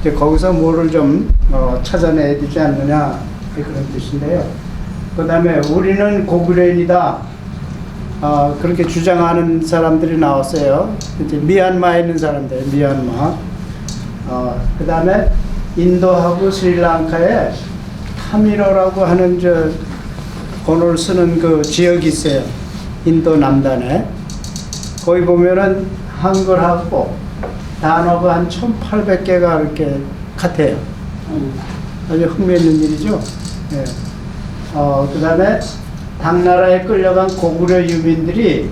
이제 거기서 뭐를 좀 찾아내야 되지 않느냐 그런 뜻인데요. 그 다음에 우리는 고구려인이다. 그렇게 주장하는 사람들이 나왔어요. 이제 미얀마에 있는 사람들, 미얀마. 그 다음에 인도하고 스리랑카에 타미로라고 하는 번호를 쓰는 그 지역이 있어요. 인도 남단에. 거기 보면은 한글하고 단어가 한 1800개가 이렇게 같아요. 아주 흥미있는 일이죠. 예. 그 다음에 당나라에 끌려간 고구려 유민들이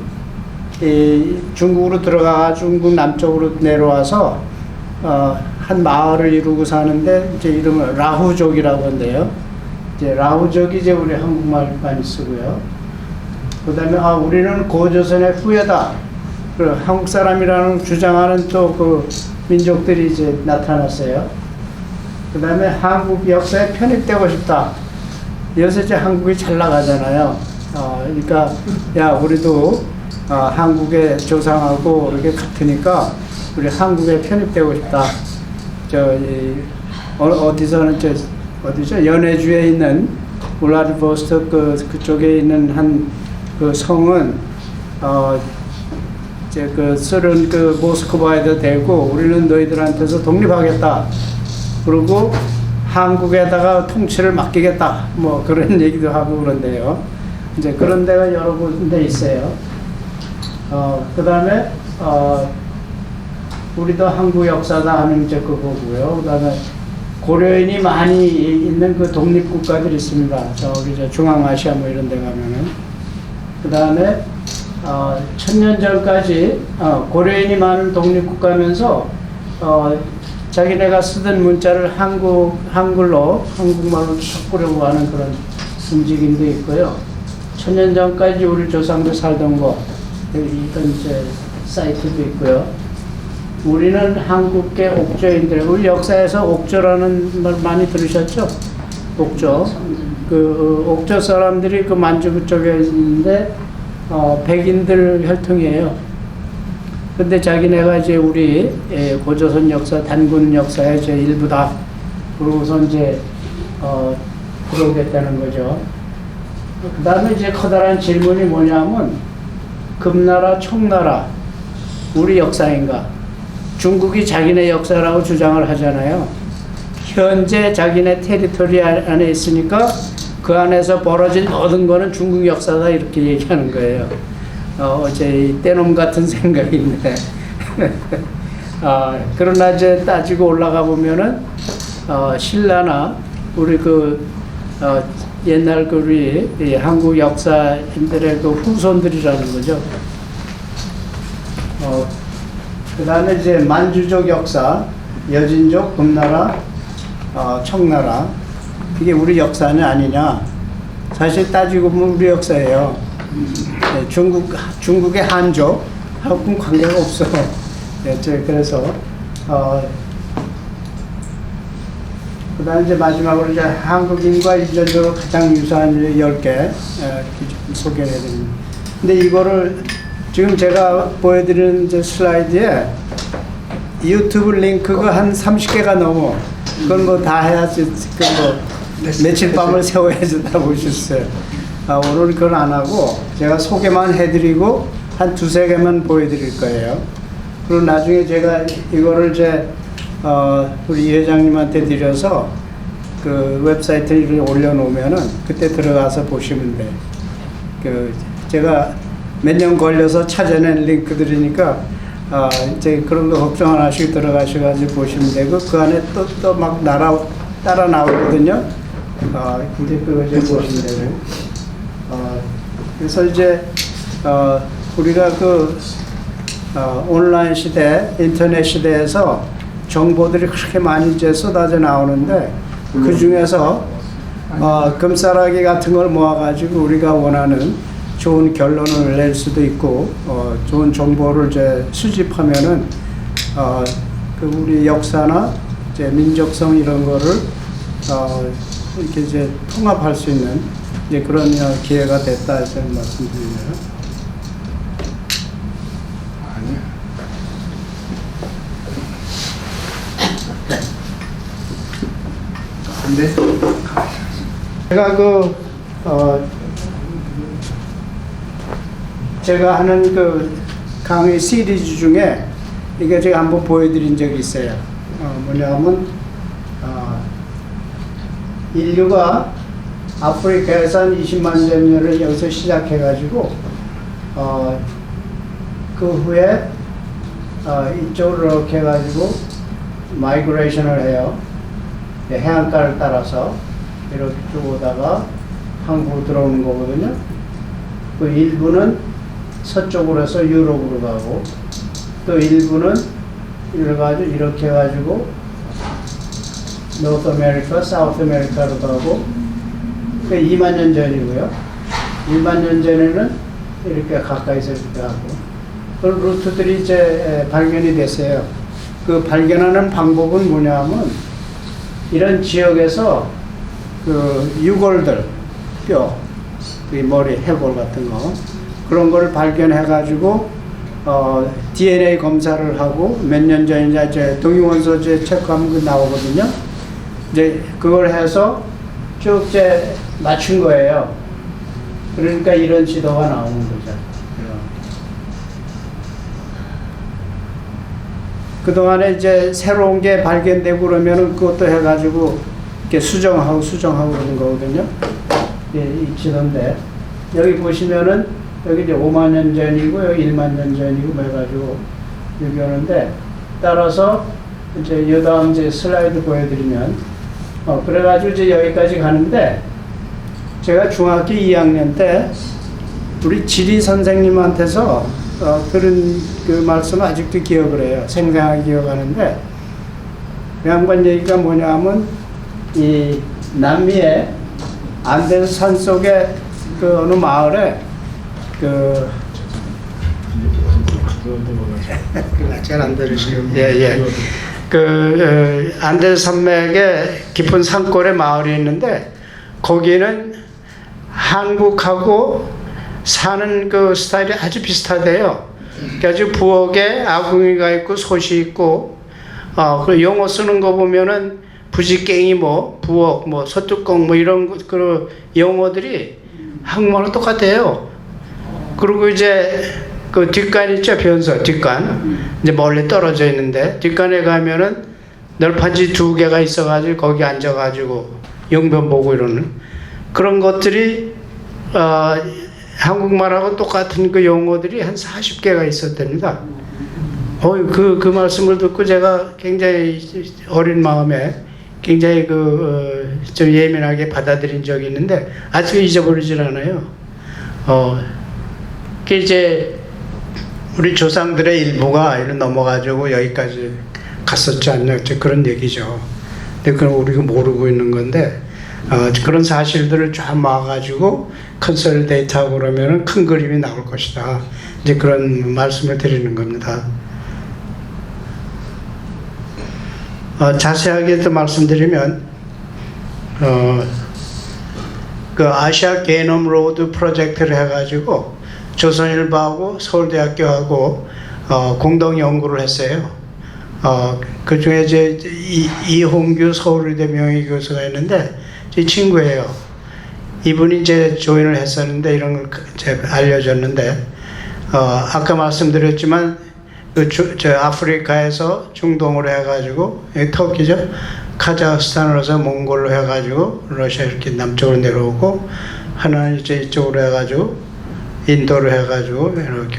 중국으로 들어가 중국 남쪽으로 내려와서 한 마을을 이루고 사는데 이제 이름을 라후족이라고 한대요. 이제 라후족이 이제 우리 한국말 많이 쓰고요. 그 다음에 우리는 고조선의 후예다. 그 한국 사람이라는 주장하는 또 그 민족들이 이제 나타났어요. 그 다음에 한국 역사에 편입되고 싶다. 요새 이제 한국이 잘 나가잖아요. 그러니까 야 우리도 한국의 조상하고 이렇게 같으니까 우리 한국에 편입되고 싶다. 어디서는 어디죠? 연해주에 있는 울라디보스토크 그쪽에 있는 한 그 성은 이제 그 소련 그 모스크바에도 대고 우리는 너희들한테서 독립하겠다. 그리고 한국에다가 통치를 맡기겠다. 뭐 그런 얘기도 하고 그런데요. 이제 그런 데가 여러 군데 있어요. 그 다음에 우리도 한국 역사다 하는 이제 그거고요. 그 다음에 고려인이 많이 있는 그 독립국가들이 있습니다. 저기 중앙아시아 뭐 이런 데 가면은. 그 다음에 1000년 전까지 고려인이 많은 독립국가면서 자기네가 쓰던 문자를 한글로 한국말로 섞으려고 하는 그런 움직임도 있고요. 1000년 전까지 우리 조상들 살던 거 이런 이제 사이트도 있고요. 우리는 한국계 옥조인들, 우리 역사에서 옥조라는 말 많이 들으셨죠? 옥조. 그 옥조 사람들이 그 만주부 쪽에 있는데 백인들 혈통이에요. 근데 자기네가 이제 우리 고조선 역사, 단군 역사의 제 일부다. 그러고서 이제 들어오겠다는 거죠. 그 다음에 이제 커다란 질문이 뭐냐면 금나라, 청나라, 우리 역사인가? 중국이 자기네 역사라고 주장을 하잖아요. 현재 자기네 테리토리 안에 있으니까 그 안에서 벌어진 모든 거는 중국 역사다 이렇게 얘기하는 거예요. 어제 떼놈 같은 생각이 있네. 그러나 이제 따지고 올라가 보면은 신라나 우리 옛날 우리 한국 역사인들의 그 후손들이라는 거죠. 그 다음에 이제 만주족 역사, 여진족, 금나라, 청나라. 이게 우리 역사는 아니냐. 사실 따지고 보면 우리 역사예요. 네, 중국의 한족하고는 관계가 없어. 네, 그래서, 그 다음에 이제 마지막으로 이제 한국인과 유전적으로 가장 유사한 10개 소개를 해드립니다. 근데 이거를 지금 제가 보여드리는 이제 슬라이드에 유튜브 링크가 한 30개가 넘어. 그건 뭐 다 해야지, 며칠 밤을 새워야지 다 보셨어요. 오늘 그건 안 하고, 제가 소개만 해드리고, 한 두세 개만 보여드릴 거예요. 그리고 나중에 제가 이거를 이제, 우리 이 회장님한테 드려서, 그 웹사이트에 올려놓으면은, 그때 들어가서 보시면 돼. 제가 몇 년 걸려서 찾아낸 링크들이니까, 이제 그런 거 걱정 안 하시고 들어가셔가지고 보시면 되고, 그 안에 또 막 따라 나오거든요. 근데 그거 이제 보시면 되고. 그래서 이제, 우리가 온라인 시대, 인터넷 시대에서 정보들이 그렇게 많이 이제 쏟아져 나오는데, 그 중에서, 금싸라기 같은 걸 모아가지고 우리가 원하는 좋은 결론을 낼 수도 있고, 좋은 정보를 이제 수집하면은, 우리 역사나 이제 민족성 이런 거를, 이렇게 이제 통합할 수 있는 이제 그런 기회가 됐다 저는 말씀드리네요. 아니야. 네. 제가 제가 하는 강의 시리즈 중에 이게 제가 한번 보여드린 적이 있어요. 뭐냐면 인류가 아프리카에서 한 20만 년을 여기서 시작해가지고 그 후에 이쪽으로 이렇게 해가지고 마이그레이션을 해요. 해안가를 따라서 이렇게 쭉 오다가 한국으로 들어오는 거거든요. 그 일부는 서쪽으로 해서 유럽으로 가고 또 일부는 이렇게 해가지고 노스 아메리카, 사우스 아메리카로 가고 그 2만 년 전이고요. 2만 년 전에는 이렇게 가까이서 이렇게 하고 그런 루트들이 이제 발견이 됐어요. 그 발견하는 방법은 뭐냐면 이런 지역에서 그 유골들, 뼈, 머리, 해골 같은 거 그런 거를 발견해가지고 DNA 검사를 하고 몇 년 전에 이제 동위원소 체크하면 그 나오거든요. 이제 그걸 해서 쭉 이제 맞춘 거예요. 그러니까 이런 지도가 나오는 거죠. 그동안에 이제 새로운 게 발견되고 그러면은 그것도 해가지고 이렇게 수정하고 그러는 거거든요. 이 지도인데, 여기 보시면은 여기 이제 5만 년 전이고 여기 1만 년 전이고 해가지고 여기 오는데 따라서 이제 요 다음 이제 슬라이드 보여드리면 그래가지고 이제 여기까지 가는데 제가 중학교 2학년 때 우리 지리 선생님한테서 그런 그 말씀 아직도 기억을 해요. 생생하게 기억하는데 그 양반 얘기가 뭐냐면 이 남미의 안데스 산 속에 그 어느 마을에 잘 안 들으시고 안데스 산맥의 깊은 산골에 마을이 있는데 거기는 한국하고 사는 그 스타일이 아주 비슷하대요. 아주 부엌에 아궁이가 있고 솥이 있고 그 용어 쓰는 거 보면은 부지깽이 부엌 소뚜껑 이런 그 용어들이 한국말로 똑같아요. 그리고 이제 그 뒷간 있죠, 변소 뒷간 이제 멀리 떨어져 있는데 뒷간에 가면은 널판지 2개가 있어가지고 거기 앉아가지고 용변 보고 이러는 그런 것들이 한국말하고 똑같은 그 용어들이 한 40개가 있었답니다. 그 말씀을 듣고 제가 굉장히 어린 마음에 굉장히 좀 예민하게 받아들인 적이 있는데 아직 잊어버리질 않아요. 이제 우리 조상들의 일부가 이리 넘어가지고 여기까지 갔었지 않냐 그런 얘기죠. 근데 그건 우리가 모르고 있는 건데 그런 사실들을 쫙 모아가지고 컨설데이트하고 그러면은 큰 그림이 나올 것이다. 이제 그런 말씀을 드리는 겁니다. 자세하게 또 말씀드리면 그 아시아 게놈 로드 프로젝트를 해가지고 조선일보하고 서울대학교하고 공동 연구를 했어요. 그 중에 이제 이홍규 서울의대 명예교수가 있는데 제 친구예요. 이분이 이제 조인을 했었는데 이런 걸 제가 알려줬는데 아까 말씀드렸지만 저 아프리카에서 중동으로 해가지고 터키죠. 카자흐스탄으로서 몽골로 해가지고 러시아 이렇게 남쪽으로 내려오고 하나는 이제 이쪽으로 해가지고 인도로 해가지고 이렇게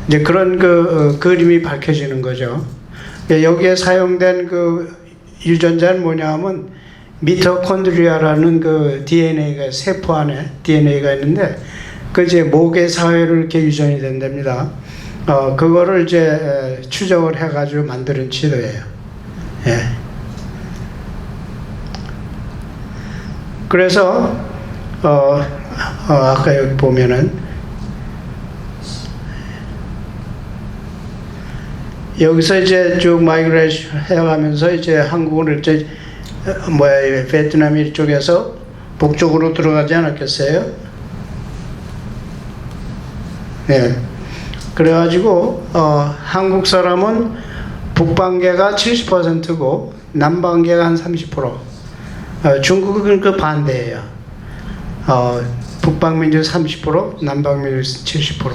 이제 그런 그림이 밝혀지는 거죠. 여기에 사용된 그 유전자는 뭐냐면 미토콘드리아라는 그 DNA가 세포 안에 DNA가 있는데 그 이제 모계 사회로 이렇게 유전이 된답니다. 그거를 이제 추적을 해가지고 만드는 치료예요. 예. 그래서 아까 여기 보면은 여기서 이제 쭉 마이그레이션 해가면서 이제 한국을 이제 베트남 이쪽에서 북쪽으로 들어가지 않았겠어요? 네. 그래가지고 한국 사람은 북방계가 70%고 남방계가 한 30%, 중국은 그 반대예요. 북방민족 30%, 남방민족 70%.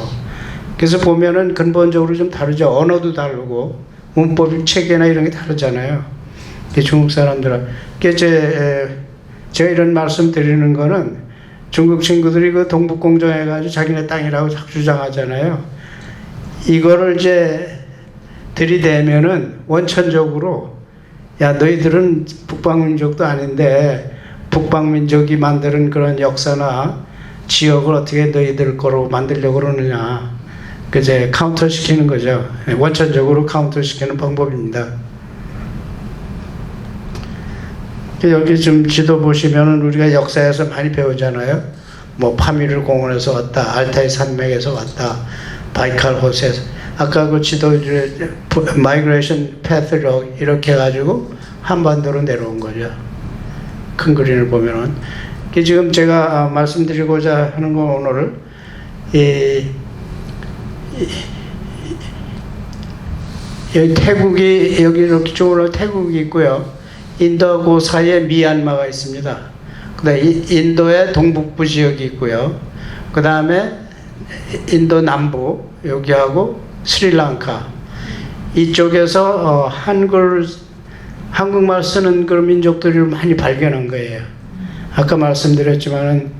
그래서 보면은 근본적으로 좀 다르죠. 언어도 다르고 문법 체계나 이런 게 다르잖아요. 중국 사람들은. 제가 이런 말씀 드리는 거는 중국 친구들이 그 동북공정 해가지고 자기네 땅이라고 자꾸 주장하잖아요. 이거를 이제 들이대면은 원천적으로 야, 너희들은 북방민족도 아닌데 북방민족이 만드는 그런 역사나 지역을 어떻게 너희들 거로 만들려고 그러느냐. 그제 카운터 시키는 거죠. 원천적으로 카운터 시키는 방법입니다. 여기 좀 지도 보시면은 우리가 역사에서 많이 배우잖아요. 뭐 파미르 공원에서 왔다, 알타이 산맥에서 왔다, 바이칼 호수에서. 아까 그 지도 마이그레이션 패스로 이렇게 해가지고 한반도로 내려온 거죠. 큰 그림을 보면은. 지금 제가 말씀드리고자 하는 건 오늘 여기 태국이, 여기 이렇게 쪽으로 태국이 있고요. 인도하고 사이에 미얀마가 있습니다. 그 다음에 인도의 동북부 지역이 있고요. 그 다음에 인도 남부, 여기하고 스리랑카. 이쪽에서 한국말 쓰는 그런 민족들을 많이 발견한 거예요. 아까 말씀드렸지만은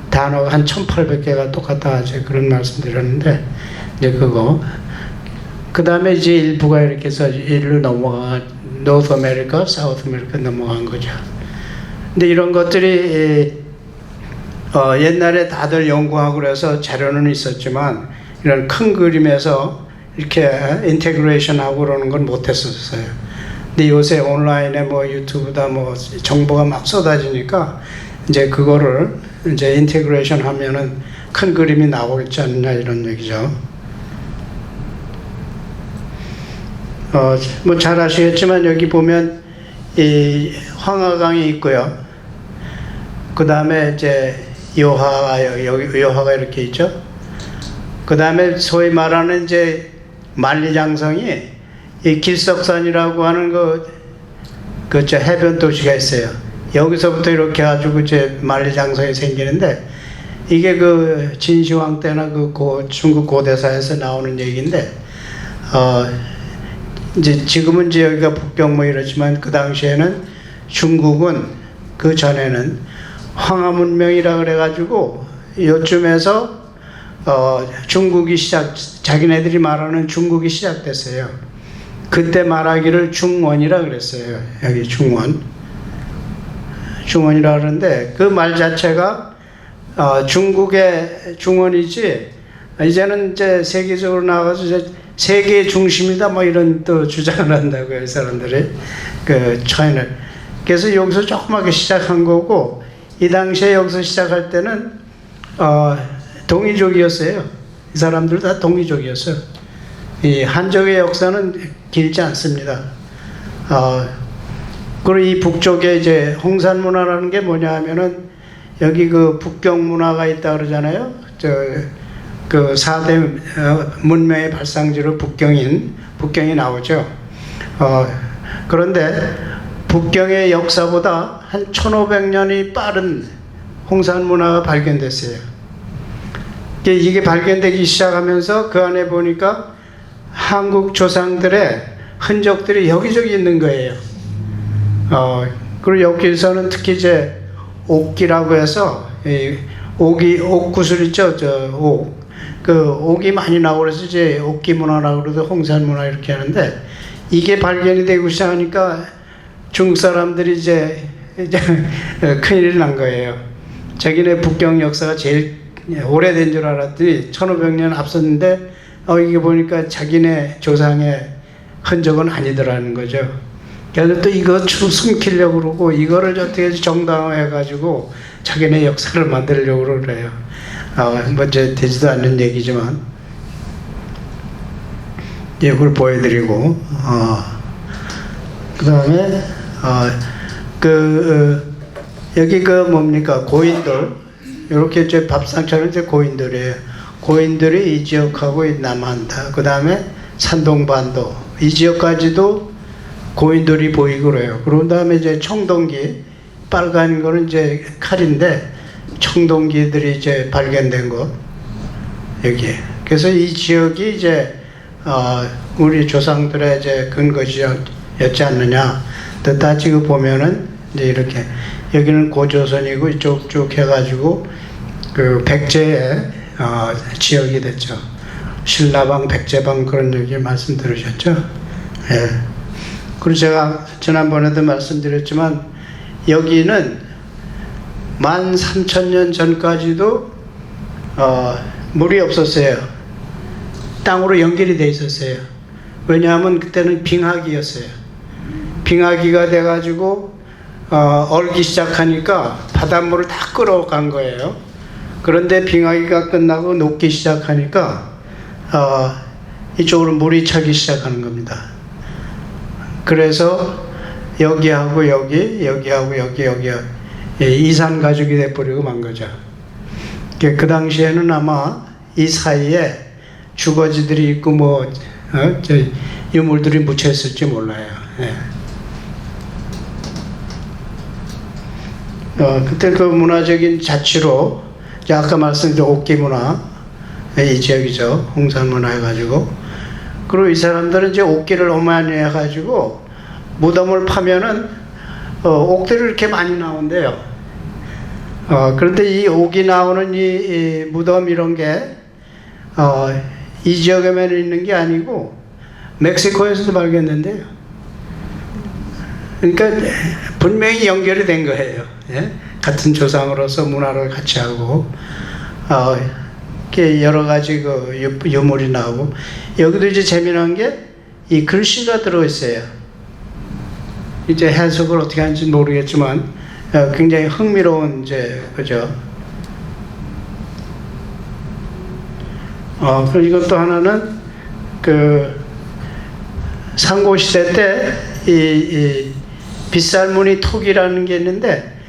단어가 한 1800개가 똑같다 하죠. 그런 말씀 드렸는데, 이제 그거. 그 다음에 이제 일부가 이렇게 해서 일로 넘어가, 노스 아메리카, 사우스 아메리카 넘어간 거죠. 근데 이런 것들이, 옛날에 다들 연구하고 그래서 자료는 있었지만, 이런 큰 그림에서 이렇게 인테그레이션 하고 그러는 건 못했었어요. 근데 요새 온라인에 뭐 유튜브다 뭐 정보가 막 쏟아지니까, 이제 그거를 이제 인테그레이션 하면은 큰 그림이 나오겠지 않느냐 이런 얘기죠. 뭐 잘 아시겠지만 여기 보면 이 황하강이 있고요. 그 다음에 이제 여기 요하가 이렇게 있죠. 그 다음에 소위 말하는 이제 만리장성이 이 길석산이라고 하는 저 해변 도시가 있어요. 여기서부터 이렇게 해가지고 이제 만리장성이 생기는데, 이게 그 진시황 때나 중국 고대사에서 나오는 얘기인데, 이제 지금은 이제 여기가 북경 뭐 이러지만 그 당시에는 중국은 그 전에는 황하 문명이라 그래가지고 요쯤에서 중국이 자기네들이 말하는 중국이 시작됐어요. 그때 말하기를 중원이라 그랬어요. 여기 중원이라 그러는데 그 말 자체가 중국의 중원이지, 이제는 이제 세계적으로 나가서 이제 세계의 중심이다 뭐 이런 또 주장을 한다고요, 이 사람들이. 차이나. 그래서 여기서 조그맣게 시작한 거고, 이 당시에 여기서 시작할 때는 동이족이었어요. 이 사람들 다 동이족이었어요. 이 한족의 역사는 길지 않습니다. 그리고 이 북쪽에 이제 홍산 문화라는 게 뭐냐 하면은, 여기 그 북경 문화가 있다 그러잖아요. 그 4대 문명의 발상지로 북경이 나오죠. 그런데 북경의 역사보다 한 1500년이 빠른 홍산 문화가 발견됐어요. 이게 발견되기 시작하면서 그 안에 보니까 한국 조상들의 흔적들이 여기저기 있는 거예요. 그리고 여기서는 특히 이제 옥기라고 해서, 옥구슬 있죠? 옥이 많이 나오고 그래서 이제 옥기 문화라고 그러도 홍산 문화 이렇게 하는데, 이게 발견이 되고 시작하니까 중국 사람들이 이제 큰일이 난 거예요. 자기네 북경 역사가 제일 오래된 줄 알았더니 1500년 앞섰는데, 이게 보니까 자기네 조상의 흔적은 아니더라는 거죠. 그래서 또 이거 숨기려고 그러고, 이거를 어떻게 정당화해가지고 자기네 역사를 만들려고 그래요. 뭐 이제 되지도 않는 얘기지만, 이걸 보여드리고, 그 다음에, 여기 뭡니까, 고인돌. 이렇게 이제 밥상처럼 이제 고인돌이에요. 고인돌이 이 지역하고 남한다. 그 다음에 산동반도. 이 지역까지도 고인돌이 보이고 그래요. 그런 다음에 이제 청동기, 빨간 거는 이제 칼인데 청동기들이 이제 발견된 거 여기. 그래서 이 지역이 이제 우리 조상들의 이제 근거지였지 않느냐. 또 따지고 보면은 이제 이렇게 여기는 고조선이고 이쪽 쭉 해가지고 그 백제의 지역이 됐죠. 신라방, 백제방 그런 얘기 말씀 들으셨죠? 예. 그리고 제가 지난번에도 말씀드렸지만 여기는 13,000년 전까지도 물이 없었어요. 땅으로 연결이 돼 있었어요. 왜냐하면 그때는 빙하기였어요. 빙하기가 돼가지고 얼기 시작하니까 바닷물을 다 끌어간 거예요. 그런데 빙하기가 끝나고 녹기 시작하니까 이쪽으로 물이 차기 시작하는 겁니다. 그래서 여기하고 여기하고 여기 이산 가족이 돼버리고 만 거죠. 그 당시에는 아마 이 사이에 주거지들이 있고 뭐 유물들이 묻혀 있을지 몰라요. 예. 그때 그 문화적인 자치로 아까 말씀드린 옥기 문화 이 지역이죠. 홍산 문화 해가지고 그리고 이 사람들은 이제 옥기를 어마니 해가지고 무덤을 파면은 옥들이 이렇게 많이 나온대요. 그런데 이 옥이 나오는 이 무덤 이런 게 이 지역에만 있는 게 아니고 멕시코에서도 발견된대요. 그러니까 분명히 연결이 된 거예요. 예? 같은 조상으로서 문화를 같이 하고 이렇게 여러 가지 그 유물이 나오고 여기도 이제 재미난 게 이 글씨가 들어있어요. 이제 해석을 어떻게 하는지 모르겠지만 굉장히 흥미로운 이제 그죠. 그리고 이것도 하나는 그 상고시대 때 이 빗살무늬 톡이라는 게 있는데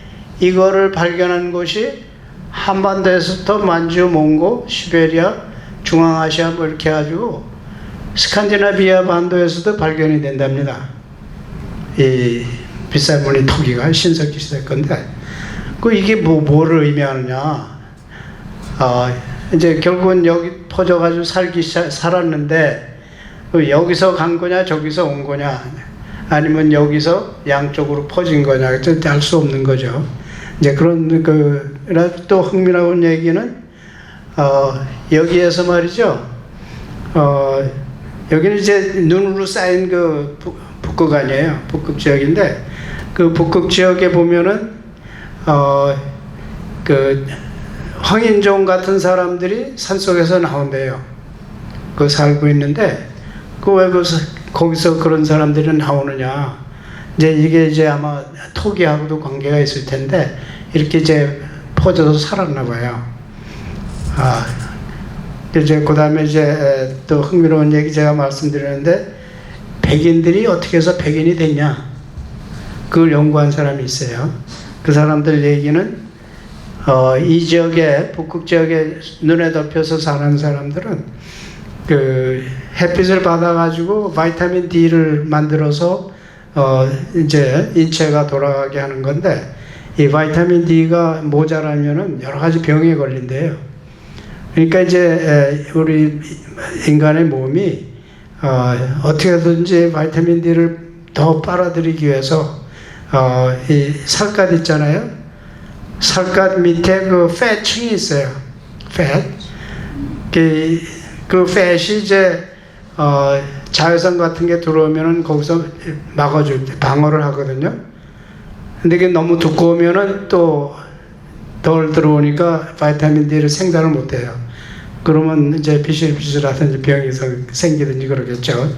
이거를 발견한 곳이 한반도에서부터 만주, 몽고, 시베리아, 중앙아시아 뭐 이렇게 해가지고 스칸디나비아 반도에서도 발견이 된답니다. 이 빗살무늬 토기가 신석기 시대 건데 이게 뭐를 의미하느냐. 이제 결국은 여기 퍼져가지고 살았는데 여기서 간 거냐 저기서 온 거냐 아니면 여기서 양쪽으로 퍼진 거냐 알 수 없는 거죠. 이제 그런 또 흥미로운 얘기는 여기에서 말이죠. 여기는 이제 눈으로 쌓인 그 북극 아니에요. 북극 지역인데 그 북극 지역에 보면은 그 황인종 같은 사람들이 산속에서 나온대요. 그 살고 있는데 왜 거기서 그런 사람들이 나오느냐. 이제 이게 이제 아마 토기하고도 관계가 있을 텐데 이렇게 이제 퍼져서 살았나 봐요. 이제 그 다음에 이제 또 흥미로운 얘기 제가 말씀드렸는데 백인들이 어떻게 해서 백인이 됐냐. 그걸 연구한 사람이 있어요. 그 사람들 얘기는 이 지역에 북극 지역에 눈에 덮여서 사는 사람들은 그 햇빛을 받아가지고 바이타민 D를 만들어서 이제 인체가 돌아가게 하는 건데 이 바이타민 D가 모자라면은 여러 가지 병에 걸린대요. 그러니까 이제 우리 인간의 몸이 어떻게든지 바이타민 D를 더 빨아들이기 위해서 이 살갗 있잖아요. 살갗 밑에 그 팻층이 있어요. 그 팻이 이제 자외선 같은 게 들어오면은 거기서 막아줄 때 방어를 하거든요. 근데 이게 너무 두꺼우면은 또 덜 들어오니까 바이타민 D를 생산을 못해요. 그러면 이제 비실비실하든지 병이 생기든지 그러겠죠.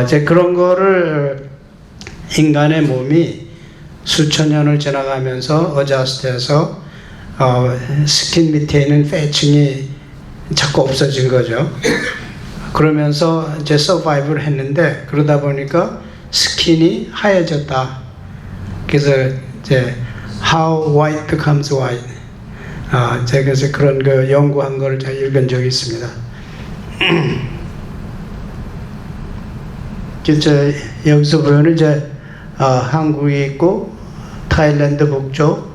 이제 그런 거를 인간의 몸이 수천 년을 지나가면서 어자스트해서 스킨 밑에 있는 팻층이 자꾸 없어진 거죠. 그러면서 이제 서바이브를 했는데 그러다 보니까 스킨이 하얘졌다. 그래서 이제 How White Becomes White. 제가 그래서 그런 그 연구한 걸 제가 읽은 적이 있습니다. 여기서 보면 이제 한국이 있고 타일랜드 북쪽,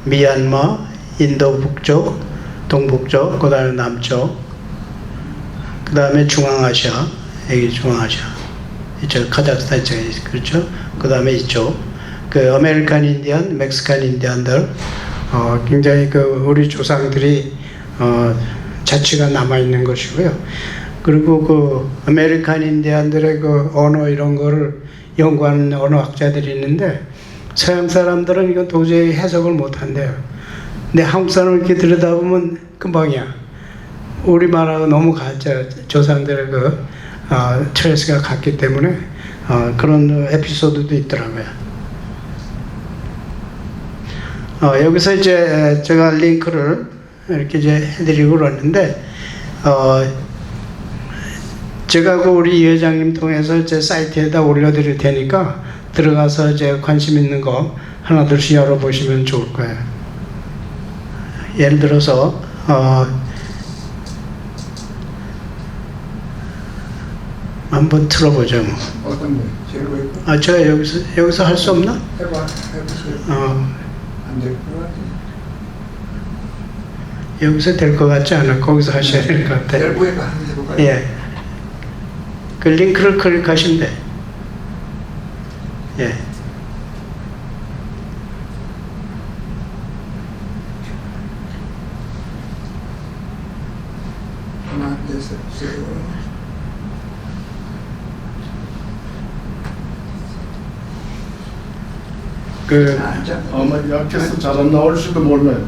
미얀마, 인도 북쪽, 동북쪽, 그 다음에 남쪽, 그 다음에 중앙아시아, 여기 중앙아시아, 이쪽 카자흐스탄 쪽에 그렇죠. 그 다음에 이쪽 그 아메리칸 인디안, 멕시칸 인디안들 굉장히 그 우리 조상들이 자취가 남아 있는 것이고요. 그리고 그 아메리칸 인디안들의 그 언어 이런 거를 연구하는 언어학자들이 있는데 서양 사람들은 이건 도저히 해석을 못 한대요. 근데 한국 사람을 이렇게 들여다보면 금방이야. 우리말하고 너무 같죠. 조상들의 그 트레이스가 같기 때문에 그런 에피소드도 있더라고요. 여기서 이제 제가 링크를 이렇게 이제 해드리고 그러는데 제가 그 우리 이 회장님 통해서 제 사이트에다 올려드릴 테니까 들어가서 이제 관심 있는 거 하나둘씩 열어보시면 좋을 거예요. 예를 들어서 한번 틀어보죠. 뭐. 어떤 거? 제일 저 여기서 할 수 없나? 해보세요. 안 될 것 같아요. 여기서 될 것 같지 않아. 거기서 하셔야 될 것 같아요. 셀프에가 한번 해볼까요? 예. 그 링크를 클릭하시면 돼. 예. 하나, 둘, 셋, ama yakası canım oluşudu 몰라요.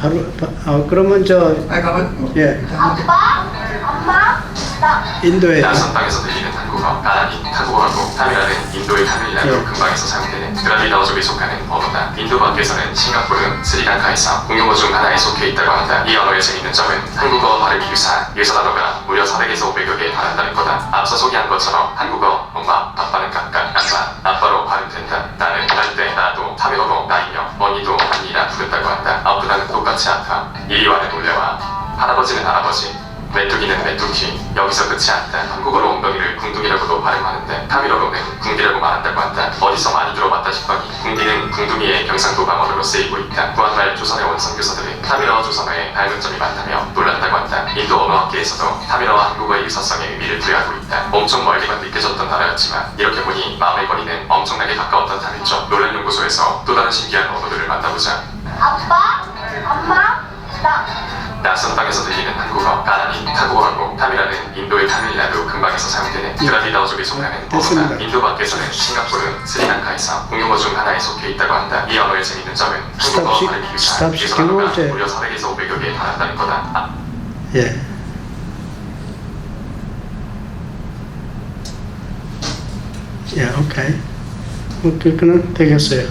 바로 그러면 가만. 예. 아빠, 엄마, 나. 인도에 낯선 땅에서 들리는 한국어, 가나니, 한국어라고 타밀라는 인도의 타밀이라도 예. 근방에서 사용되는 드라비다어족에 속하는 언어다. 인도 밖에서는 싱가포르, 스리랑카에서 공용어 중 하나에 속해 있다고 한다. 이 언어의 재밌는 점은 한국어 발음이 유사한 유사 단어가 무려 400에서 500여 개 달한다는 거다. 앞서 소개한 것처럼 한국어, 엄마, 아빠는 각각 아빠, 아빠로 발음된다. 나는 날 때 나도, 타밀어도 나이며, 언니도 언니라 부른다고 한다. 아프다는 똑같이 아파. 이리와는 올려와. 할아버지는 할아버지. 메뚜기는 메뚜기. 여기서 끝이 아니다. 한국어로 엉덩이를 궁둥이라고도 발음하는데 타밀어로는 궁디라고 말한다고 한다. 어디서 많이 들어봤다 싶더니 궁디는 궁둥이의 경상도 방언으로 쓰이고 있다. 구한말 조선의 원선교사들은 타밀어와 조선어에 닮은 점이 많다며 놀랐다고 한다. 인도 언어학계에서도 타밀어와 한국어의 유사성에 의미를 부여하고 있다. 엄청 멀게만 느껴졌던 나라였지만 이렇게 보니 마음의 거리는 엄청나게 가까웠던 탐이죠. 논란연구소에서 또 다른 신기한 언어들을 만나보자. 아빠, 엄마, 나. 낯선 땅에서 들리는 한국어, 가나니, 한국어라고 타밀라는 인도의 타밀나도 근방에서 사용되는 드라비다어족에 속하는 됐습니다. 언어다. 인도 밖에서는 싱가포르, 스리랑카에서 공용어 중 하나에 속해 있다고 한다. 이 언어의 재밌는 점은 한국어 발음이 유사한 유사 단어가 이제 무려 400에서 500여 개에 달한다는 거다. 예. 예, 오케이. 그는 되겠어요.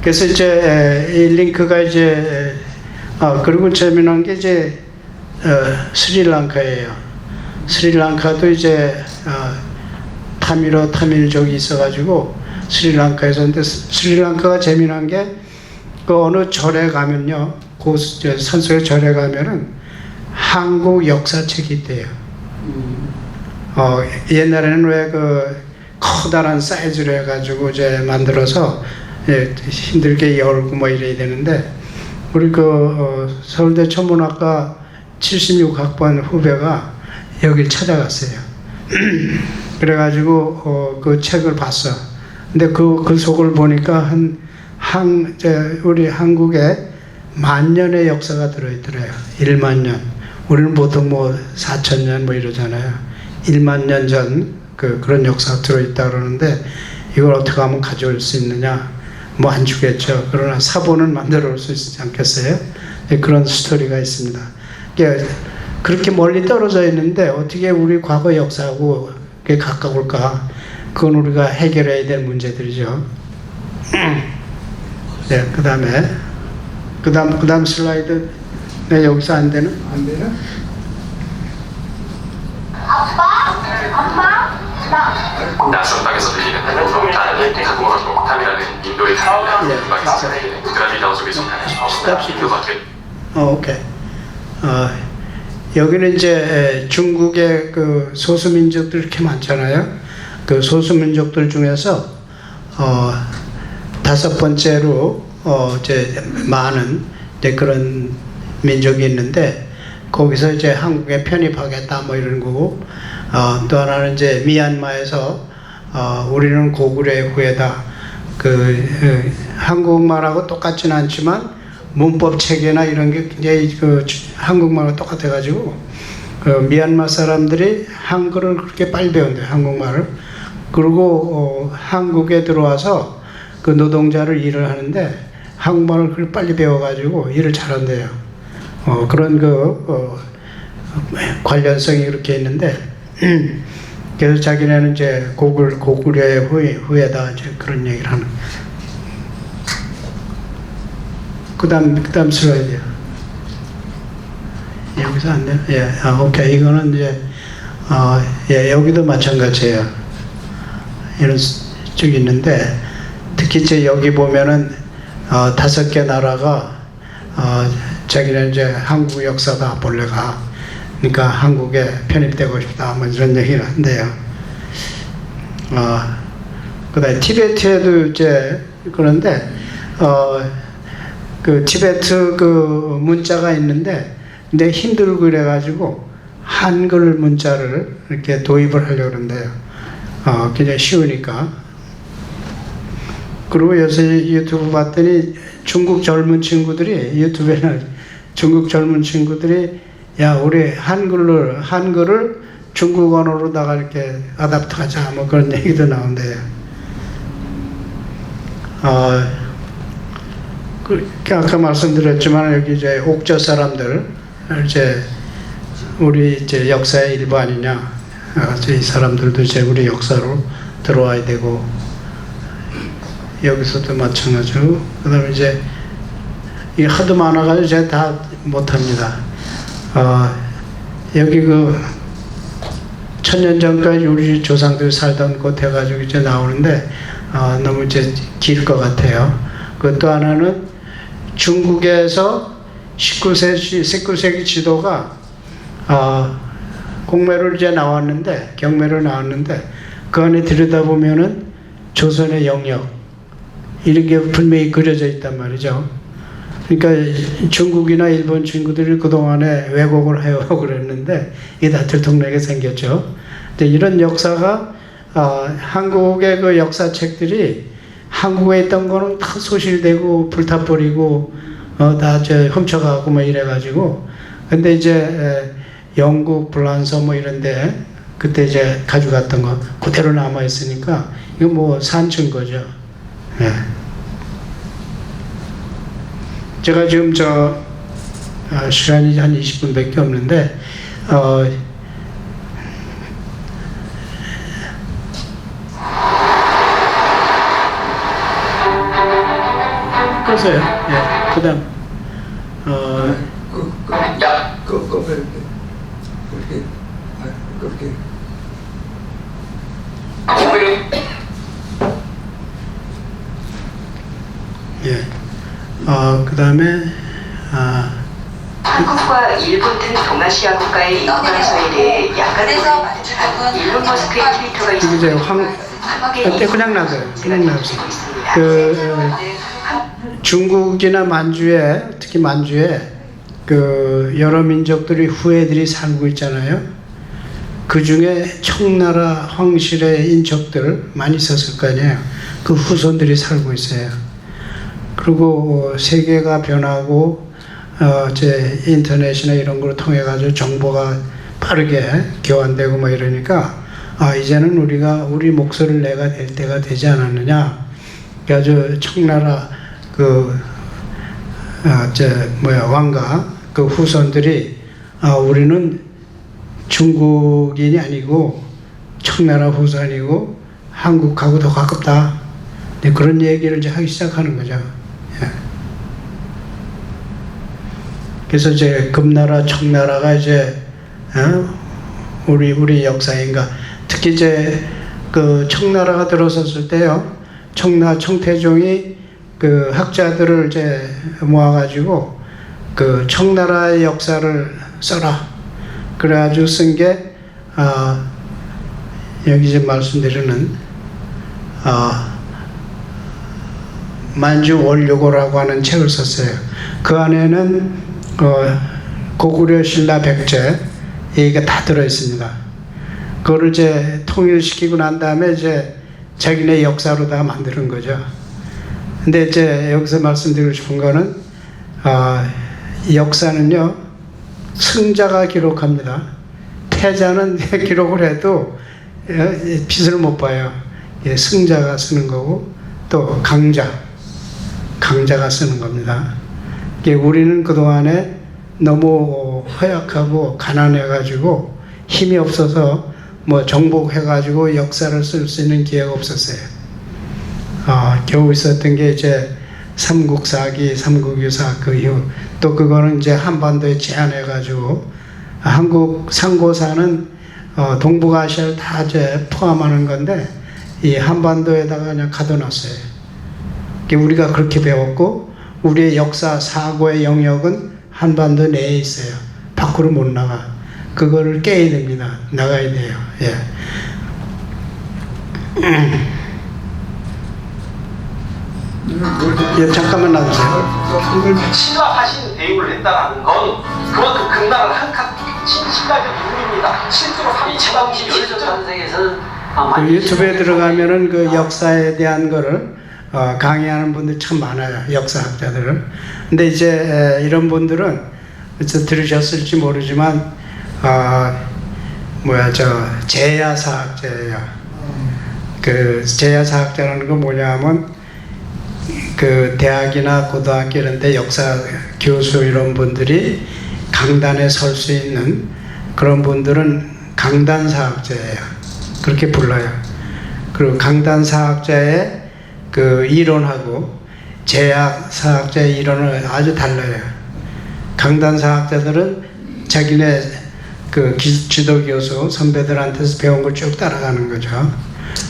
그래서 이제 이 링크가 이제 그리고 재미난 게 이제 스리랑카예요. 스리랑카도 이제 타밀족이 있어가지고 스리랑카에서 근데 스리랑카가 재미난 게 그 어느 절에 가면요, 그 산속의 절에 가면은 한국 역사책이 있대요. 옛날에는 왜 그 커다란 사이즈로 해가지고 이제 만들어서 힘들게 열고 뭐 이래야 되는데 우리 그 서울대 천문학과 76학번 후배가 여길 찾아갔어요. 그래가지고 그 책을 봤어. 근데 그 속을 보니까 우리 한국에 10,000년의 역사가 들어있더래요. 10,000년. 우리는 보통 뭐 4,000년 뭐 이러잖아요. 10,000년 전 그런 역사가 들어있다 그러는데 이걸 어떻게 하면 가져올 수 있느냐? 뭐 안 주겠죠. 그러나 사본은 만들어 올 수 있지 않겠어요? 그런 스토리가 있습니다. 그렇게 멀리 떨어져 있는데 어떻게 우리 과거 역사하고 가까울까? 그건 우리가 해결해야 될 문제들이죠. 네, 그 다음 슬라이드. 네, 여기서 안 되나? 안 돼요? 아빠, 엄마, 나. 낯선 땅에서 들리는 한국어, 가나니, 한국어라고 타밀라는 인도의 타밀라도 근방에서 사용되는 드라비다어족에 속하는 언어다. 인도 밖에 오케이. 여기는 이제 중국의 그 소수민족들 이렇게 많잖아요. 그 소수민족들 중에서 다섯 번째로 이제 많은 이제 그런 민족이 있는데 거기서 이제 한국에 편입하겠다 뭐 이런 거고 또 하나는 이제 미얀마에서 우리는 고구려의 후예다. 한국말하고 똑같지는 않지만 문법 체계나 이런 게 굉장히 한국말하고 똑같아가지고 미얀마 사람들이 한글을 그렇게 빨리 배운대요. 한국말을. 그리고 한국에 들어와서 그 노동자를 일을 하는데 한국말을 그렇게 빨리 배워가지고 일을 잘한대요. 그런 관련성이 그렇게 있는데 그래서 자기네는 이제 고구려의 후예다 이제 그런 얘기를 하는. 그다음 슬라이드요. 여기서 안 돼요? 예, 오케이. 이거는 이제 예, 여기도 마찬가지예요. 이런 쪽이 있는데 특히 이제 여기 보면은 5개 나라가 자기는 이제 한국 역사다 본래가. 그러니까 한국에 편입되고 싶다 뭐 이런 얘기를 한대요. 그다음에 티베트에도 이제 그런데 그 티베트 그 문자가 있는데 근데 힘들고 그래가지고 한글 문자를 이렇게 도입을 하려고 그러는데요. 굉장히 쉬우니까. 그리고 요새 유튜브 봤더니 중국 젊은 친구들이 유튜브에는 중국 젊은 친구들이 야 우리 한글을 중국 언어로다가 이렇게 아답트하자 뭐 그런 얘기도 나온대요. 아까 말씀드렸지만 여기 이제 옥저 사람들 이제 우리 이제 역사의 일부 아니냐. 이 사람들도 이제 우리 역사로 들어와야 되고 여기서도 마찬가지고 그다음에 이제 이 하도 많아가지고 제가 다 못합니다. 여기 그 1000년 전까지 우리 조상들이 살던 곳 해가지고 이제 나오는데 너무 이제 길 것 같아요. 그 또 하나는 중국에서 19세기 지도가 공매로 이제 나왔는데 경매로 나왔는데 그 안에 들여다보면은 조선의 영역 이런 게 분명히 그려져 있단 말이죠. 그러니까 중국이나 일본 친구들이 그동안에 왜곡을 해오고 그랬는데 이게 다 들통나게 생겼죠. 근데 이런 역사가 한국의 그 역사책들이 한국에 있던 거는 다 소실되고 불타버리고 다 훔쳐가고 뭐 이래가지고 근데 이제 영국, 프랑스 뭐 이런데 그때 이제 가져갔던 거 그대로 남아 있으니까 이거 뭐 산증 거죠. 예. 제가 지금 시간이 한 20분밖에 없는데 끄세요. 예. 그다음 예. 그다음에 한국과 일본 등 동아시아 국가의 인간소에 대해 약간의 일론 머스크의 트위터가 있습니다. 그냥 놔둬요. 그냥 놔두세요. 중국이나 만주에 특히 만주에 그 여러 민족들이 후예들이 살고 있잖아요. 그 중에 청나라 황실의 인척들 많이 있었을 거 아니에요. 그 후손들이 살고 있어요. 그리고 세계가 변하고 이제 인터넷이나 이런 걸 통해 가지고 정보가 빠르게 교환되고 뭐 이러니까 이제는 우리가 우리 목소리를 내가 될 때가 되지 않았느냐. 그래서 청나라 왕가 그 후손들이 우리는 중국인이 아니고 청나라 후손이고 한국하고 더 가깝다. 그런 얘기를 이제 하기 시작하는 거죠. 예. 그래서 이제 금나라, 청나라가 이제 우리 역사인가. 특히 이제 그 청나라가 들어섰을 때요. 청태종이 그 학자들을 이제 모아가지고 그 청나라의 역사를 써라. 그래가지고 쓴 게 여기 이제 말씀드리는 만주원료고라고 하는 책을 썼어요. 그 안에는 고구려 신라 백제 얘기가 다 들어 있습니다. 그거를 이제 통일시키고 난 다음에 이제 자기네 역사로 다 만드는 거죠. 근데 이제 여기서 말씀드리고 싶은 거는 역사는요 승자가 기록합니다. 패자는 기록을 해도 빛을 못 봐요. 승자가 쓰는 거고 또 강자가 쓰는 겁니다. 우리는 그동안에 너무 허약하고 가난해가지고 힘이 없어서 뭐 정복해가지고 역사를 쓸 수 있는 기회가 없었어요. 겨우 있었던 게 이제 삼국사기, 삼국유사 그 이후 또 그거는 이제 한반도에 제한해가지고 한국 상고사는 동북아시아를 다 이제 포함하는 건데 이 한반도에다가 그냥 가둬놨어요. 우리가 그렇게 배웠고 우리의 역사 사고의 영역은 한반도 내에 있어요. 밖으로 못 나가. 그거를 깨야 됩니다. 나가야 돼요. 예. 예, 잠깐만 놔주세요. 신라하신 대우를 했다는 건 그만큼 금나라를 한칸 신라적 인물입니다. 실제로 삼이 제방지 전쟁에서는 그 유튜브에 들어가면은 그 역사에 대한 거를 강의하는 분들 참 많아요. 역사학자들을. 근데 이제 이런 분들은 들으셨을지 모르지만 제야사학자예요. 그 제야사학자라는 건 뭐냐면 그 대학이나 고등학교 이런 데 역사 교수 이런 분들이 강단에 설 수 있는 그런 분들은 강단사학자예요. 그렇게 불러요. 그리고 강단사학자의 그 이론하고 제야사학자의 이론은 아주 달라요. 강단사학자들은 자기네 그 지도교수 선배들한테서 배운 걸 쭉 따라가는 거죠.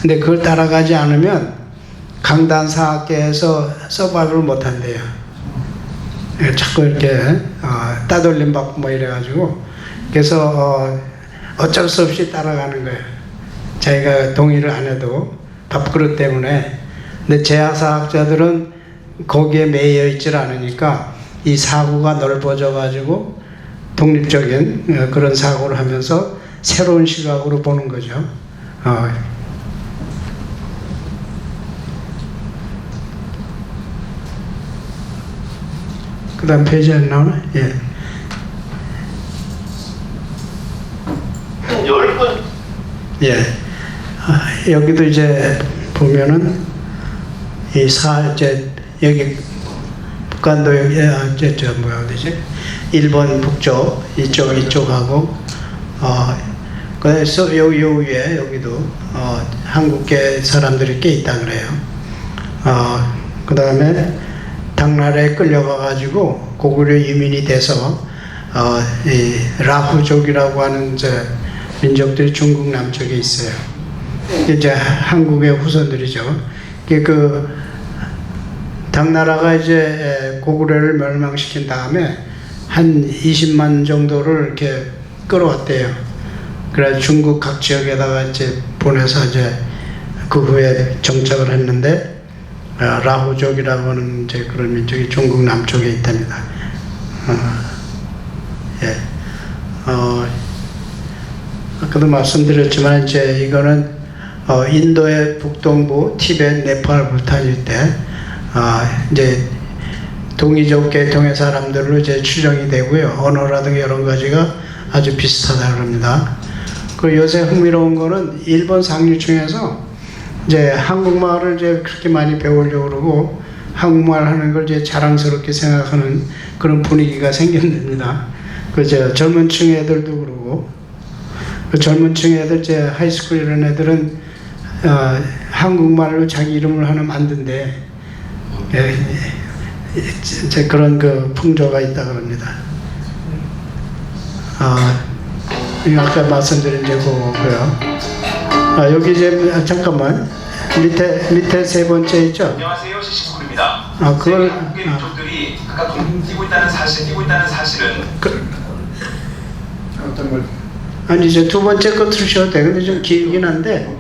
근데 그걸 따라가지 않으면 강단사학계에서 서바이벌을 못한대요. 자꾸 이렇게 따돌림 받고 뭐 이래가지고 그래서 어쩔 수 없이 따라가는 거예요. 자기가 동의를 안 해도 밥그릇 때문에. 근데 제야사학자들은 거기에 매여 있질 않으니까 이 사고가 넓어져 가지고 독립적인 그런 사고를 하면서 새로운 시각으로 보는 거죠. 그 다음 페이지 안 나오나? 예. 10번 예. 여기도 이제 보면은 이제 여기 북한도 여기 어디지? 일본 북쪽 이쪽하고 그래서 요 위에 여기도 한국계 사람들이 꽤 있다 그래요. 그 다음에 당나라에 끌려가 가지고 고구려 유민이 돼서 이 라후족이라고 하는 이제 민족들이 중국 남쪽에 있어요. 이제 한국의 후손들이죠. 그 당나라가 이제 고구려를 멸망시킨 다음에 한 20만 정도를 이렇게 끌어왔대요. 그래서 중국 각 지역에다가 이제 보내서 이제 그 후에 정착을 했는데 라후족이라고 하는 이제 그런 민족이 중국 남쪽에 있답니다. 예. 아까도 말씀드렸지만 이제 이거는 인도의 북동부 티베트, 네팔, 불탄일 때 이제 동이족 계통의 사람들로 이제 추정이 되고요. 언어라든가 여러 가지가 아주 비슷하다고 합니다. 그 요새 흥미로운 거는 일본 상류층에서 이제 한국말을 이제 그렇게 많이 배우려고 그러고 한국말 하는 걸 이제 자랑스럽게 생각하는 그런 분위기가 생겼답니다. 그저 젊은 층 애들도 그러고 그 젊은 층 애들 이제 하이스쿨 이런 애들은 한국말로 자기 이름을 하나 만든대. 이제 그런 그 풍조가 있다 그럽니다. 이거 아까 말씀드린 게 그거고요. 여기 이제 잠깐만 밑에 세 번째 있죠. 안녕하세요, 시식구입니다. 그걸 한국의 민족들이 각각 동뛰고 있다는 사실은 어떤 걸? 아니 이제 두 번째 거 들으셔도 돼. 근데 좀 길긴 한데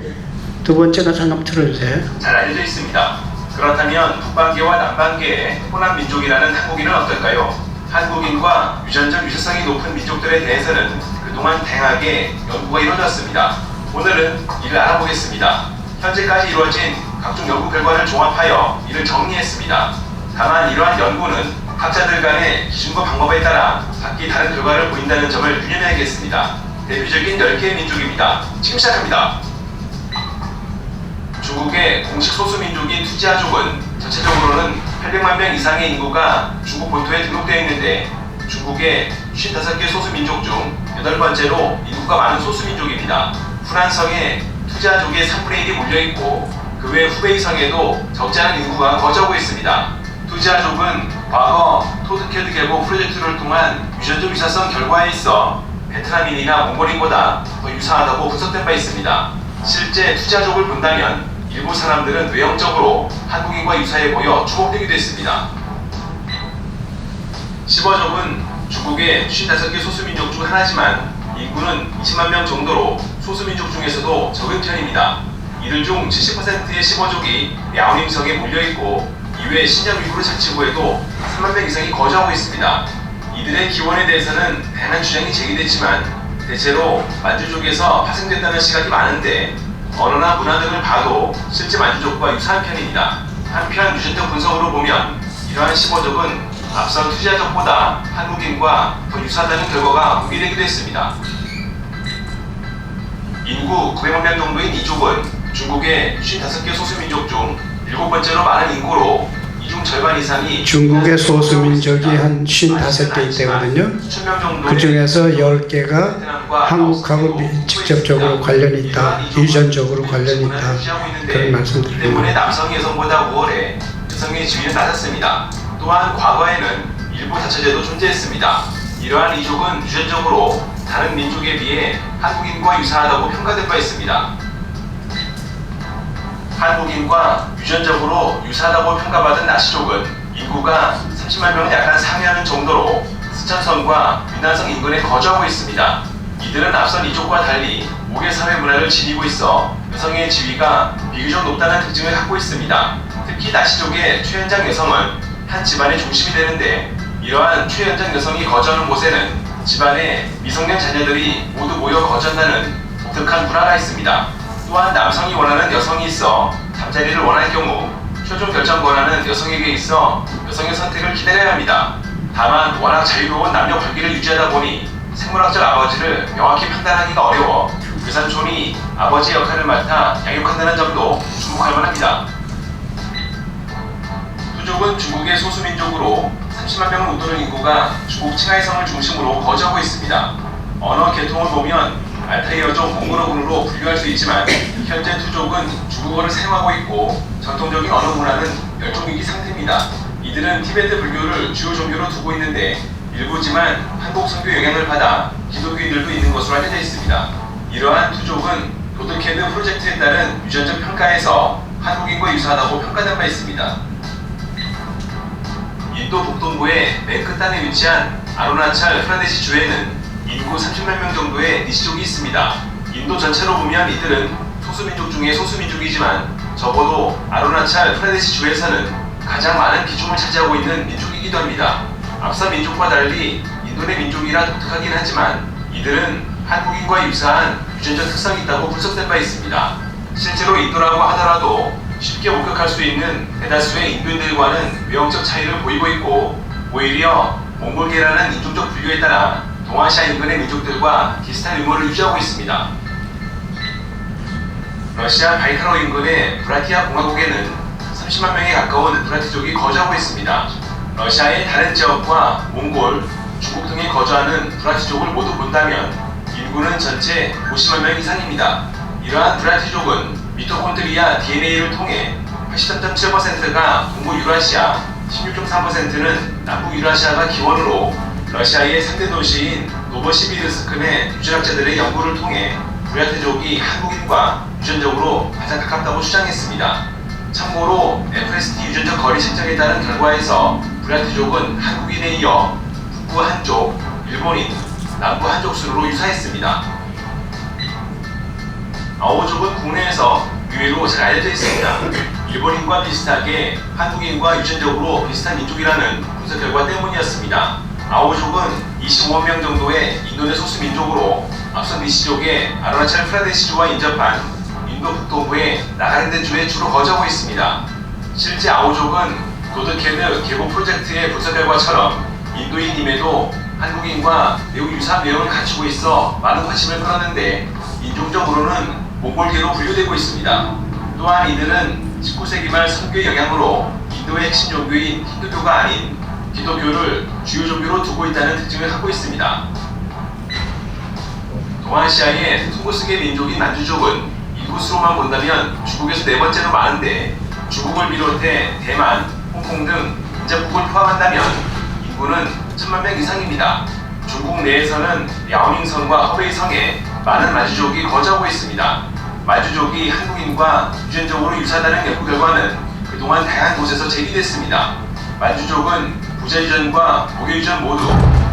두 번째가 잠깐 틀어주세요. 잘 알려져 있습니다. 그렇다면 북방계와 남방계의 호남 민족이라는 한국인은 어떨까요? 한국인과 유전적 유사성이 높은 민족들에 대해서는 그동안 다양하게 연구가 이루어졌습니다. 오늘은 이를 알아보겠습니다. 현재까지 이루어진 각종 연구 결과를 종합하여 이를 정리했습니다. 다만 이러한 연구는 학자들 간의 기준과 방법에 따라 각기 다른 결과를 보인다는 점을 유념해야겠습니다. 대표적인 10개의 민족입니다. 지금 시작합니다. 중국의 공식 소수민족인 투지아족은 전체적으로는 800만 명 이상의 인구가 중국 본토에 등록되어 있는데 중국의 55개 소수민족 중 8번째로 인구가 많은 소수민족입니다. 후난성에 투지아족의 3분의 1이 몰려있고 그 외 후베이성에도 적지 않은 인구가 거주하고 있습니다. 투지아족은 과거 토드캐드 개보 프로젝트를 통한 유전적 유사성 결과에 있어 베트남인이나 몽골인보다 더 유사하다고 분석된 바 있습니다. 실제 투지아족을 본다면 일부 사람들은 외형적으로 한국인과 유사해 보여 주목되기도 했습니다. 15족은 중국의 55개 소수민족 중 하나지만 인구는 20만 명 정도로 소수민족 중에서도 적은 편입니다. 이들 중 70%의 15족이 랴오닝성에 몰려있고 이외 신장 위구르 자치구에도 3만 명 이상이 거주하고 있습니다. 이들의 기원에 대해서는 다양한 주장이 제기됐지만 대체로 만주족에서 파생됐다는 시각이 많은데 언어나 문화 등을 봐도 실제 만주족과 유사한 편입니다. 한편 유전적 분석으로 보면 이러한 15족은 앞선 투지아족보다 한국인과 더 유사하다는 결과가 공개되기도 했습니다. 인구 900만 명 정도인 이족은 중국의 55개 소수민족 중 7번째로 많은 인구로 이 중 절반 이상이 중국의 소수민족이 한 55개 있대거든요. 그 중에서 10개가 한국하고 직접적으로 관련이 있다, 유전적으로 관련이 있다, 그런 말씀 때문에 드립니다. 남성이 여성보다 5월에 여성의 지위는 낮았습니다. 또한 과거에는 일부 다처제도 존재했습니다. 이러한 이족은 유전적으로 다른 민족에 비해 한국인과 유사하다고 평가된 바 있습니다. 한국인과 유전적으로 유사하다고 평가받은 나시족은 인구가 30만 명을 약간 상회하는 정도로 스촨성과 유난성 인근에 거주하고 있습니다. 이들은 앞선 이족과 달리 목의 사회 문화를 지니고 있어 여성의 지위가 비교적 높다는 특징을 갖고 있습니다. 특히 나시족의 최연장 여성은 한 집안의 중심이 되는데 이러한 최연장 여성이 거주하는 곳에는 집안의 미성년 자녀들이 모두 모여 거주한다는 독특한 문화가 있습니다. 또한 남성이 원하는 여성이 있어 잠자리를 원할 경우 최종 결정 권한은 여성에게 있어 여성의 선택을 기다려야 합니다. 다만 워낙 자유로운 남녀 관계를 유지하다 보니 생물학적 아버지를 명확히 판단하기가 어려워 외삼촌이 아버지 역할을 맡아 양육한다는 점도 주목할 만합니다. 투족은 중국의 소수민족으로 30만 명을 웃도는 인구가 중국 칭하이성을 중심으로 거주하고 있습니다. 언어 계통을 보면 알타이어족 몽골어군으로 분류할 수 있지만 현재 투족은 중국어를 사용하고 있고 전통적인 언어 문화는 멸종위기 상태입니다. 이들은 티베트 불교를 주요 종교로 두고 있는데 일부지만 한국 선교 영향을 받아 기독교인들도 있는 것으로 알려져 있습니다. 이러한 투족은 도드캐드 프로젝트에 따른 유전적 평가에서 한국인과 유사하다고 평가된 바 있습니다. 인도 북동부의 맨 끝단에 위치한 아루나찰 프라데시 주에는 인구 30만 명 정도의 니시족이 있습니다. 인도 전체로 보면 이들은 소수민족 중에 소수민족이지만 적어도 아루나찰 프라데시 주에서는 가장 많은 비중을 차지하고 있는 민족이기도 합니다. 앞선 민족과 달리 인도의 민족이라 독특하긴 하지만 이들은 한국인과 유사한 유전적 특성이 있다고 분석된 바 있습니다. 실제로 인도라고 하더라도 쉽게 목격할 수 있는 대다수의 인도인들과는 외형적 차이를 보이고 있고 오히려 몽골계라는 인종적 분류에 따라 동아시아 인근의 민족들과 비슷한 유무를 유지하고 있습니다. 러시아 바이카로 인근의 브라티아 공화국에는 30만 명에 가까운 브라티족이 거주하고 있습니다. 러시아의 다른 지역과 몽골, 중국 등에 거주하는 브라티족을 모두 본다면 인구는 전체 50만 명 이상입니다. 이러한 브라티족은 미토콘드리아 DNA를 통해 83.7%가 동부 유라시아, 16.3%는 남부 유라시아가 기원으로 러시아의 상대 도시인 노버시비르스크의 유전학자들의 연구를 통해 브라티족이 한국인과 유전적으로 가장 가깝다고 주장했습니다. 참고로 FST 유전적 거리 측정에 따른 결과에서 브라티족은 한국인에 이어 북부 한족, 일본인, 남부 한족수로 유사했습니다. 아오족은 국내에서 의외로 잘 알려져 있습니다. 일본인과 비슷하게 한국인과 유전적으로 비슷한 민족이라는 분석 결과 때문이었습니다. 아오족은 25만 명 정도의 인도네 소수 민족으로 앞선 니시족의 아루나찰 프라데시주와 인접한 인도 북동부의 나가랜드주에 주로 거주하고 있습니다. 실제 아오족은 도드캐드 계보 프로젝트의 분석 결과처럼 인도인임에도 한국인과 매우 유사한 내용을 갖추고 있어 많은 관심을 끌었는데 인종적으로는 몽골계로 분류되고 있습니다. 또한 이들은 19세기 말 선교의 영향으로 인도의 핵심 종교인 힌두교가 아닌 기독교를 주요 종교로 두고 있다는 특징을 갖고 있습니다. 동아시아의 퉁구스계 민족인 만주족은 인구수로만 본다면 중국에서 네 번째로 많은데 중국을 비롯해 대만, 홍콩 등 인접국을 포함한다면 인구는 1000만 명 이상입니다. 중국 내에서는 야오밍성과 허베이성에 많은 만주족이 거주하고 있습니다. 만주족이 한국인과 유전적으로 유사하다는 연구 결과는 그동안 다양한 곳에서 제기됐습니다. 만주족은 부자유전과 목유전 모두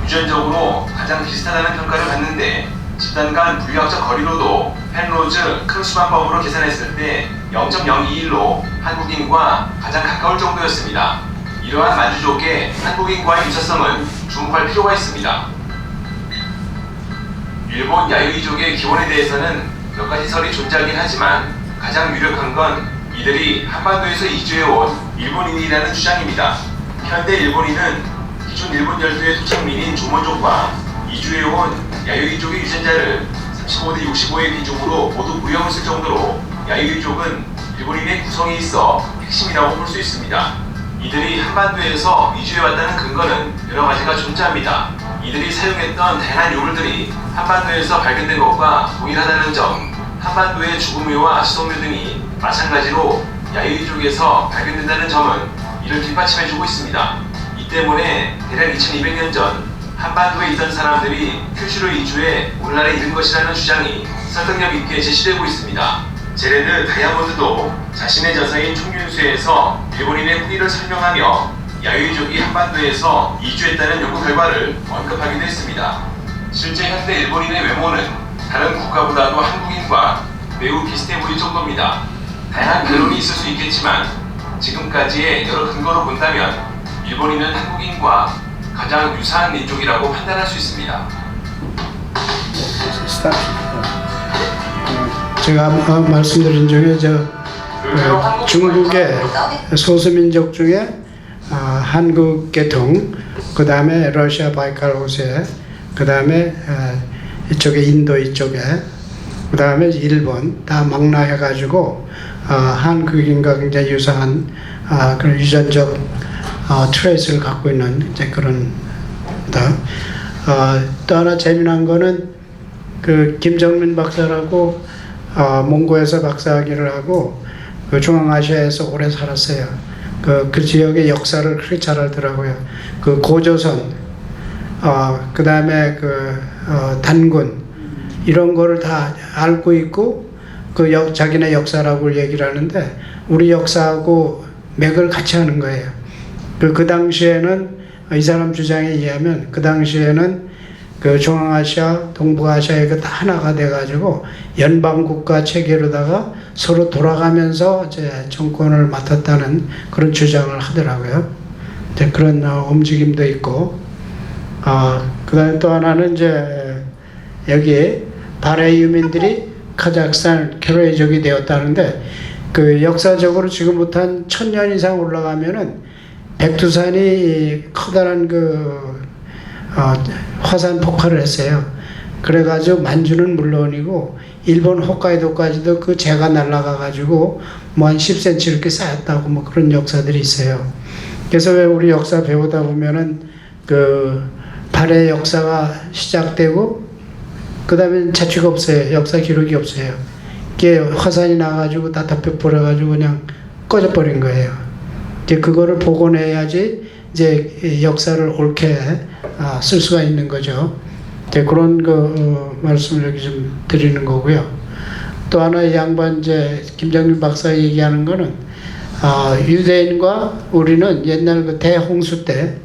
유전적으로 가장 비슷하다는 평가를 받는데 집단 간 물리학적 거리로도 펜로즈 크루스만법으로 계산했을 때 0.021로 한국인과 가장 가까울 정도였습니다. 이러한 만주족의 한국인과의 유사성은 주목할 필요가 있습니다. 일본 야유이족의 기원에 대해서는 몇 가지 설이 존재하긴 하지만 가장 유력한 건 이들이 한반도에서 이주해온 일본인이라는 주장입니다. 현대 일본인은 기존 일본 열도의 토착민인 조몬족과 이주해온 야유이족의 유전자를 35대 65의 비중으로 모두 무형했을 정도로 야유이족은 일본인의 구성이 있어 핵심이라고 볼 수 있습니다. 이들이 한반도에서 이주해왔다는 근거는 여러 가지가 존재합니다. 이들이 사용했던 다양한 요물들이 한반도에서 발견된 것과 동일하다는 점, 한반도의 죽음묘와 시속묘 등이 마찬가지로 야유이족에서 발견된다는 점은 이를 뒷받침해주고 있습니다. 이 때문에 대략 2200년 전 한반도에 있던 사람들이 큐슈로 이주해 오늘날에 이른 것이라는 주장이 설득력 있게 제시되고 있습니다. 제레드 다이아몬드도 자신의 저서인 총균수에서 일본인의 후기를 설명하며 야유이족이 한반도에서 이주했다는 연구 결과를 언급하기도 했습니다. 실제 현대 일본인의 외모는 다른 국가보다도 한국인과 매우 비슷해 보일 정도입니다. 다양한 결론이 있을 수 있겠지만 지금까지의 여러 근거로 본다면 일본인은 한국인과 가장 유사한 민족이라고 판단할 수 있습니다. 제가 말씀드린 중에 중국의 소수민족 중에 한국 계통, 그 다음에 러시아 바이칼 호세, 그 다음에 이쪽에 인도 이쪽에, 그 다음에 일본 다 망라해가지고 한국인과 굉장히 유사한 그런 유전적 트레이스를 갖고 있는 이제 그런 또 하나 재미난 거는 그 김정민 박사라고 몽고에서 박사학위를 하고 그 중앙아시아에서 오래 살았어요. 그 지역의 역사를 그렇게 잘 알더라고요. 그 고조선, 그 다음에 단군 이런 거를 다 알고 있고 자기네 역사라고 얘기를 하는데 우리 역사하고 맥을 같이 하는 거예요. 그 당시에는 이 사람 주장에 의하면 그 당시에는 그 중앙아시아, 동북아시아가 다 하나가 돼가지고 연방국가 체계로다가 서로 돌아가면서 이제 정권을 맡았다는 그런 주장을 하더라고요. 이제 그런 움직임도 있고, 그 다음에 또 하나는 이제 여기 발해 유민들이 카자흐스탄 캐로이족이 되었다는데 그 역사적으로 지금부터 한 1000년 이상 올라가면은 백두산이 커다란 화산 폭발을 했어요. 그래가지고 만주는 물론이고 일본 홋카이도까지도 그 재가 날아가가지고 뭐 한 10cm 이렇게 쌓였다고 뭐 그런 역사들이 있어요. 그래서 왜 우리 역사 배우다 보면은 그 발해 역사가 시작되고 그 다음에 자취가 없어요. 역사 기록이 없어요. 이게 화산이 나가지고 다 덮여버려가지고 그냥 꺼져버린 거예요. 이제 그거를 복원해야지 이제 역사를 옳게 쓸 수가 있는 거죠. 이제 그런 말씀을 여기 좀 드리는 거고요. 또 하나 이 양반 이제 김정민 박사 얘기하는 거는 유대인과 우리는 옛날 그 대홍수 때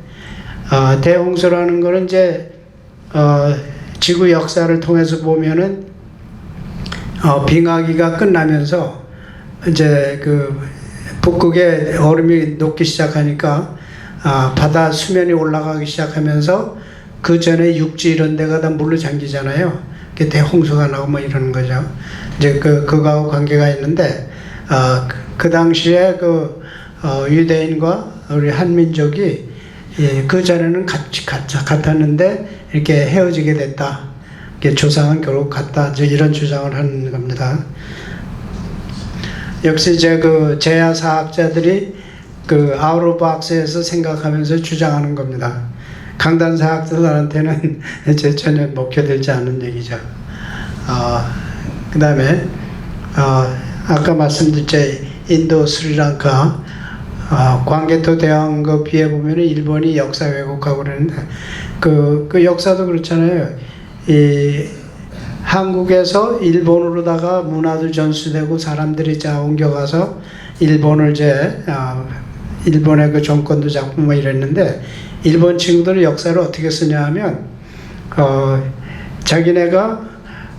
대홍수라는 거는 이제 지구 역사를 통해서 보면은 빙하기가 끝나면서 이제 그 북극에 얼음이 녹기 시작하니까 바다 수면이 올라가기 시작하면서 그 전에 육지 이런 데가 다 물로 잠기잖아요. 대홍수가 나고 뭐 이러는 거죠. 이제 그거하고 관계가 있는데 그 당시에 유대인과 우리 한민족이 그 전에는 같았는데 이렇게 헤어지게 됐다. 조상은 결국 같다. 이런 주장을 하는 겁니다. 역시 이제 제야사학자들이 아웃 오브 박스에서 생각하면서 주장하는 겁니다. 강단사학자들한테는 전혀 먹혀들지 않은 얘기죠. 그 다음에 아까 말씀드렸죠. 인도, 스리랑카 광개토 대왕 비해 보면 일본이 역사 왜곡하고 그러는데 그 역사도 그렇잖아요. 한국에서 일본으로다가 문화도 전수되고 사람들이 옮겨가서 일본을 일본의 그 정권도 잡고 뭐 이랬는데 일본 친구들이 역사를 어떻게 쓰냐 하면 자기네가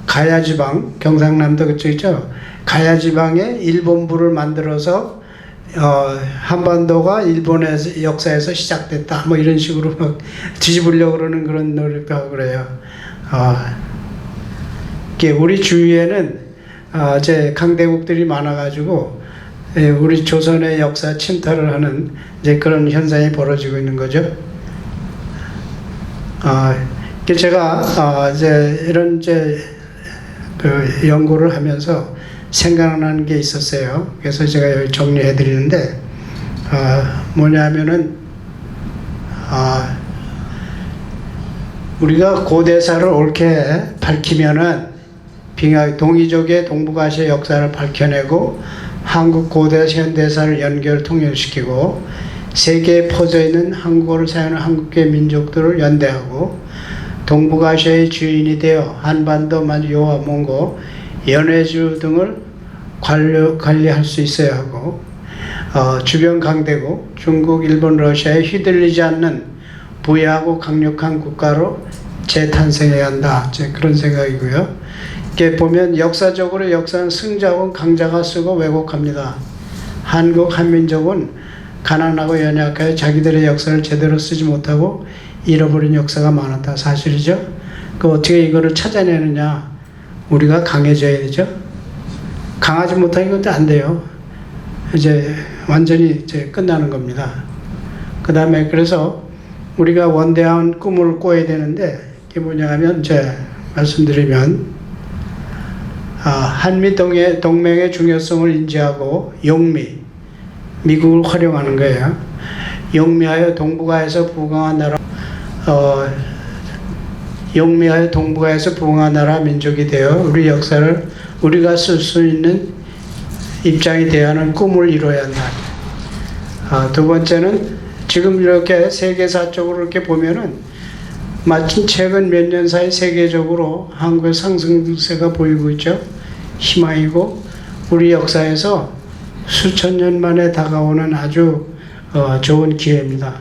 가야지방, 경상남도 그쪽 있죠. 가야지방에 일본부를 만들어서 한반도가 일본의 역사에서 시작됐다. 뭐 이런 식으로 막 뒤집으려고 그러는 그런 노력도 하고 그래요. 우리 주위에는 이제 강대국들이 많아가지고 우리 조선의 역사 침탈을 하는 이제 그런 현상이 벌어지고 있는 거죠. 제가 이런 연구를 하면서 생각나는 게 있었어요. 그래서 제가 여기 정리해 드리는데 뭐냐면은 우리가 고대사를 옳게 밝히면은 동이족의 동북아시아 역사를 밝혀내고 한국 고대 현대사를 통일시키고 세계에 퍼져 있는 한국어를 사용하는 한국계 민족들을 연대하고 동북아시아의 주인이 되어 한반도, 요아, 몽고, 연해주 등을 관리할 수 있어야 하고 주변 강대국 중국, 일본, 러시아에 휘둘리지 않는 부유하고 강력한 국가로 재탄생해야 한다. 그런 생각이고요. 이렇게 보면 역사적으로 역사는 승자고 강자가 쓰고 왜곡합니다. 한국 한민족은 가난하고 연약하여 자기들의 역사를 제대로 쓰지 못하고 잃어버린 역사가 많았다. 사실이죠. 어떻게 이거를 찾아내느냐. 우리가 강해져야 되죠. 강하지 못하면 이것도 안 돼요. 이제 완전히 끝나는 겁니다. 그 다음에 그래서 우리가 원대한 꿈을 꿔야 되는데 이게 뭐냐 하면 말씀드리면 한미 동맹의 중요성을 인지하고 미국을 활용하는 거예요. 용미하여 동북아에서 부강한 나라 민족이 되어 우리 역사를 우리가 쓸 수 있는 입장이 되어야 하는 꿈을 이루어야 한다. 두 번째는 지금 이렇게 세계사적으로 이렇게 보면은 마침 최근 몇 년 사이 세계적으로 한국의 상승세가 보이고 있죠. 희망이고 우리 역사에서 수천 년 만에 다가오는 아주 좋은 기회입니다.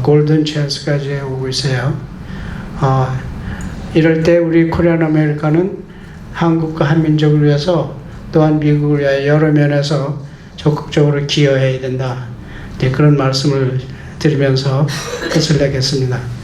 골든 찬스까지 오고 있어요. 이럴 때 우리 코리안 아메리카는 한국과 한민족을 위해서 또한 미국을 위하여 여러 면에서 적극적으로 기여해야 된다. 그런 말씀을 드리면서 끝을 내겠습니다.